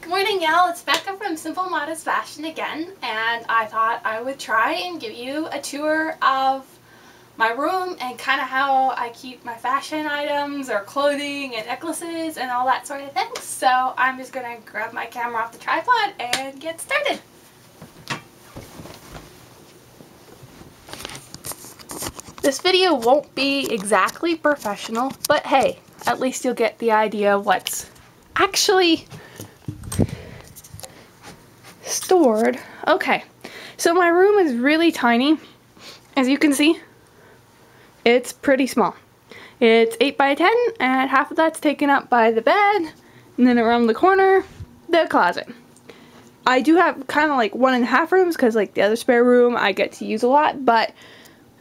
Morning, y'all. It's Becca from Simple Modest Fashion again, and I thought I would try and give you a tour of my room and kind of how I keep my fashion items or clothing and necklaces and all that sort of thing. So I'm just gonna grab my camera off the tripod and get started. This video won't be exactly professional, but hey, at least you'll get the idea of what's actually stored. Okay, so my room is really tiny. As you can see, it's pretty small. It's 8 by 10 and half of that's taken up by the bed, and then around the corner, the closet. I do have kind of like 1.5 rooms because like the other spare room I get to use a lot, but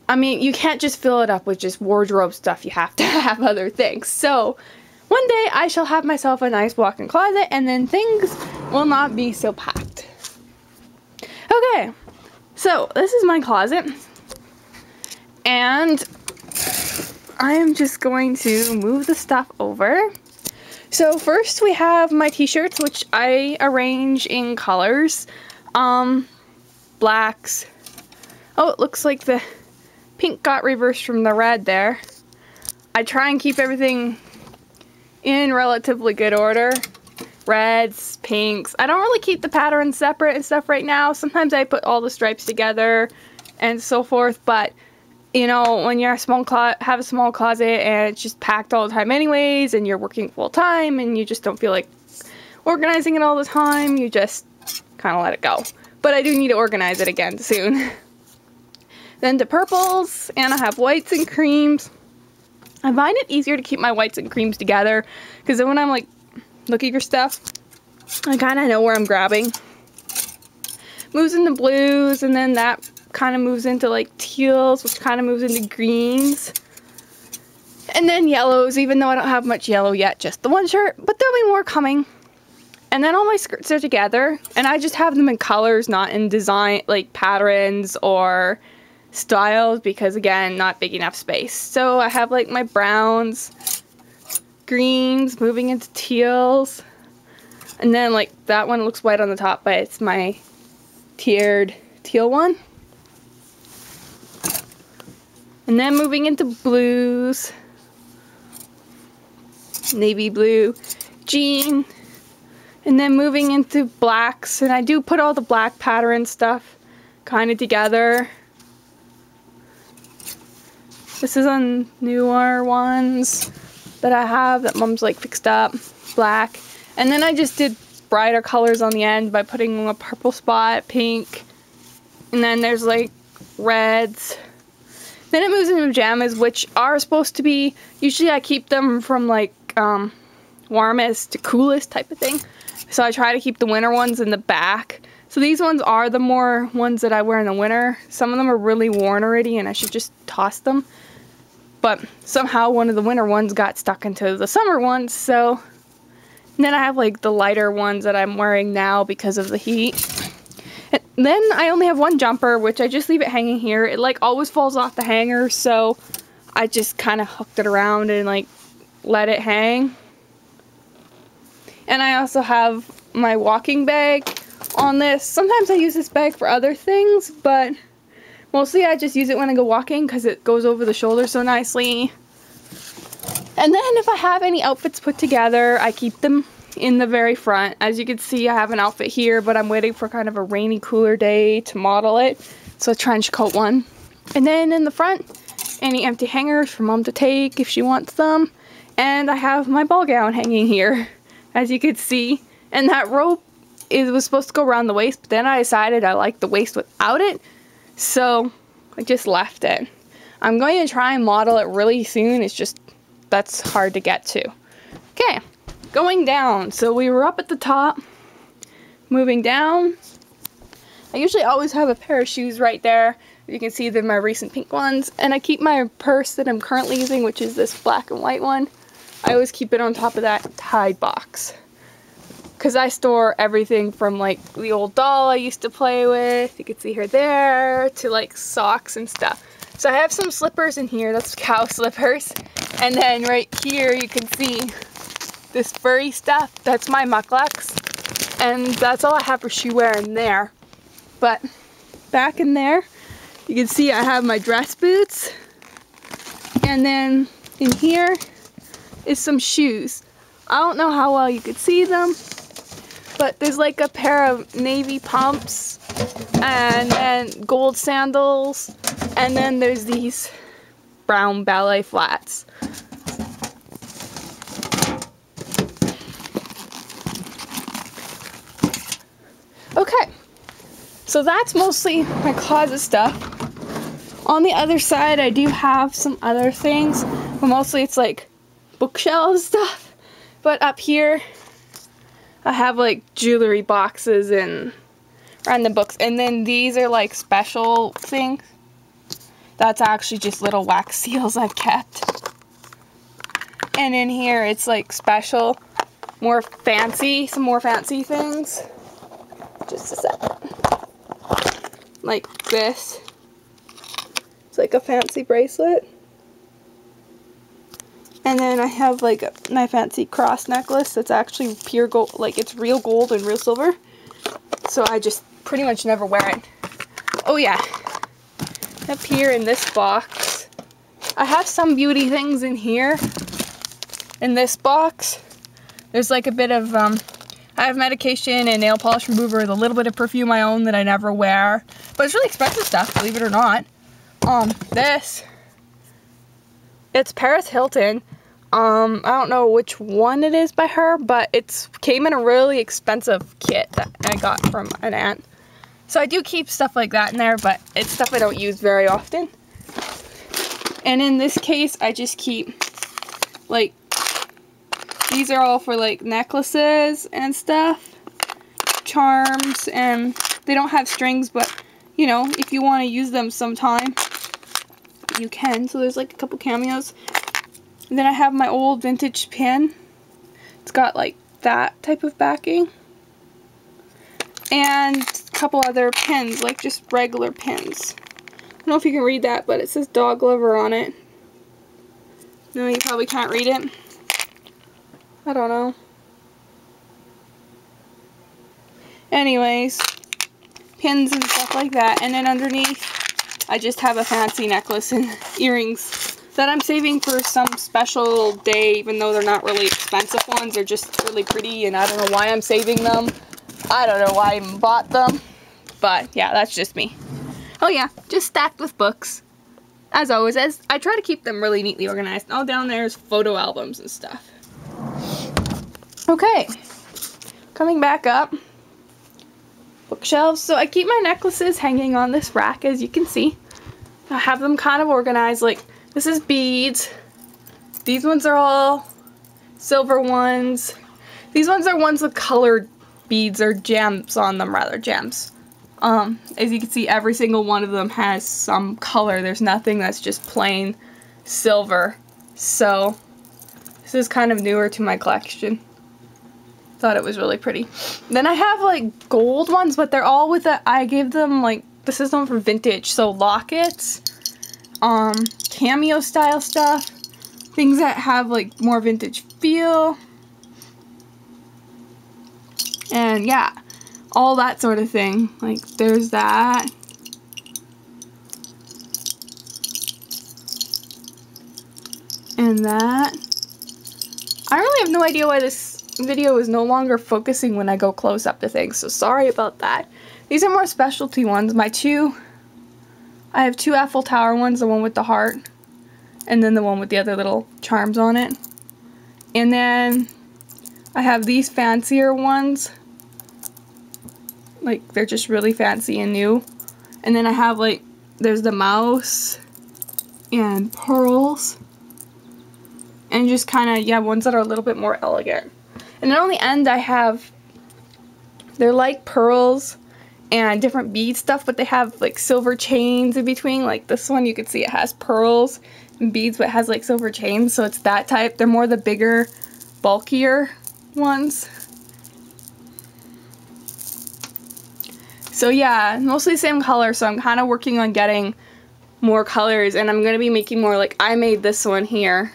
I mean, you can't just fill it up with just wardrobe stuff. You have to have other things. So one day I shall have myself a nice walk-in closet, and then things will not be so packed. Okay, so this is my closet, and I am just going to move the stuff over. So first we have my t-shirts, which I arrange in colors. Blacks. Oh, it looks like the pink got reversed from the red there. I try and keep everything in relatively good order. Reds, pinks. I don't really keep the patterns separate and stuff right now. Sometimes I put all the stripes together and so forth, but you know, when you're have a small closet and it's just packed all the time anyways, and you're working full time and you just don't feel like organizing it all the time, you just kind of let it go. But I do need to organize it again soon. Then to purples, and I have whites and creams. I find it easier to keep my whites and creams together because then when I'm like looking for stuff, I kind of know where I'm grabbing. Moves into blues, and then that kind of moves into like teals, which kind of moves into greens. And then yellows, even though I don't have much yellow yet, just the one shirt, but there'll be more coming. And then all my skirts are together, and I just have them in colors, not in design, like patterns or styles, because again, not big enough space. So I have like my browns, greens, moving into teals, and then like that one looks white on the top, but it's my tiered teal one. And then moving into blues, navy blue, jean, and then moving into blacks, and I do put all the black pattern stuff kind of together. This is on newer ones that I have that mom's like fixed up, black. And then I just did brighter colors on the end by putting a purple spot, pink, and then there's like reds. Then it moves into pajamas, which are supposed to be, usually I keep them from like warmest to coolest type of thing. So I try to keep the winter ones in the back. So these ones are the more ones that I wear in the winter. Some of them are really worn already and I should just toss them. But somehow one of the winter ones got stuck into the summer ones, so and then I have like the lighter ones that I'm wearing now because of the heat. And then I only have one jumper, which I just leave it hanging here. It like always falls off the hanger, so I just kind of hooked it around and like let it hang. And I also have my walking bag on this. Sometimes I use this bag for other things, but mostly I just use it when I go walking because it goes over the shoulder so nicely. And then if I have any outfits put together, I keep them in the very front. As you can see, I have an outfit here, but I'm waiting for kind of a rainy, cooler day to model it. So a trench coat one. And then in the front, any empty hangers for mom to take if she wants them. And I have my ball gown hanging here, as you can see. And that rope was supposed to go around the waist, but then I decided I like the waist without it. So I just left it. I'm going to try and model it really soon. It's just, that's hard to get to. Okay, going down. So we were up at the top, moving down. I usually always have a pair of shoes right there. You can see they're my recent pink ones. And I keep my purse that I'm currently using, which is this black and white one. I always keep it on top of that Tide box. Because I store everything from like the old doll I used to play with, you can see her there, to like socks and stuff. So I have some slippers in here, that's cow slippers. And then right here you can see this furry stuff, that's my mucklucks. And that's all I have for shoe wear in there. But back in there, you can see I have my dress boots. And then in here is some shoes. I don't know how well you could see them, but there's like a pair of navy pumps and then gold sandals, and then there's these brown ballet flats. Okay, so that's mostly my closet stuff. On the other side, I do have some other things, but mostly it's like bookshelf stuff. But up here, I have like jewelry boxes and random books. And then these are like special things. That's actually just little wax seals I've kept. And in here, it's like special, some more fancy things. Just a second. Like this. It's like a fancy bracelet. And then I have like my fancy cross necklace that's actually pure gold, like it's real gold and real silver. So I just pretty much never wear it. Oh yeah, up here in this box, I have some beauty things in here. In this box, there's like a bit of, I have medication and nail polish remover with a little bit of perfume I own that I never wear. But it's really expensive stuff, believe it or not. It's Paris Hilton. I don't know which one it is by her, but it came in a really expensive kit that I got from an aunt. So I do keep stuff like that in there, but it's stuff I don't use very often. And in this case, I just keep, like, these are all for, like, necklaces and stuff, charms, and they don't have strings, but, you know, if you want to use them sometime, you can. So there's, like, a couple cameos. And then I have my old vintage pin. It's got like that type of backing. And a couple other pins, like just regular pins. I don't know if you can read that, but it says dog lover on it. No, you probably can't read it. I don't know. Anyways, pins and stuff like that. And then underneath, I just have a fancy necklace and earrings that I'm saving for some special day, even though they're not really expensive ones. They're just really pretty, and I don't know why I'm saving them. I don't know why I even bought them. But yeah, that's just me. Oh yeah, just stacked with books. As always, I try to keep them really neatly organized. All down there is photo albums and stuff. Okay, coming back up. Bookshelves. So I keep my necklaces hanging on this rack, as you can see. I have them kind of organized, like, this is beads. These ones are all silver ones. These ones are ones with colored beads or gems on them, rather, gems. As you can see, every single one of them has some color. There's nothing that's just plain silver. So, this is kind of newer to my collection. Thought it was really pretty. Then I have like gold ones, but they're all with I gave them like, this is one for vintage, so lockets. Cameo style stuff, things that have like more vintage feel, and yeah, all that sort of thing. Like there's that. And that. I really have no idea why this video is no longer focusing when I go close up to things, so sorry about that. These are more specialty ones. I have two Eiffel Tower ones, the one with the heart, and then the one with the other little charms on it. And then I have these fancier ones. Like, they're just really fancy and new. And then I have, like, there's the mouse and pearls. And just kind of, yeah, ones that are a little bit more elegant. And then on the end I have, they're like pearls and different bead stuff, but they have like silver chains in between. Like this one, you can see it has pearls and beads, but it has like silver chains, so it's that type. They're more the bigger, bulkier ones. So yeah, mostly the same color, so I'm kind of working on getting more colors, and I'm going to be making more. Like I made this one here,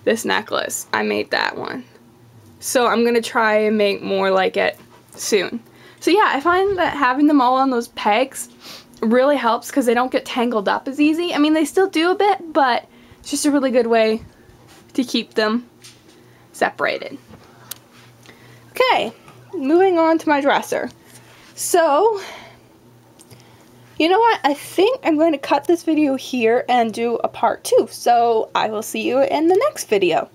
this necklace, I made that one. So I'm going to try and make more like it soon. So yeah, I find that having them all on those pegs really helps because they don't get tangled up as easy. I mean, they still do a bit, but it's just a really good way to keep them separated. Okay, moving on to my dresser. So, you know what? I think I'm going to cut this video here and do a part 2. So I will see you in the next video.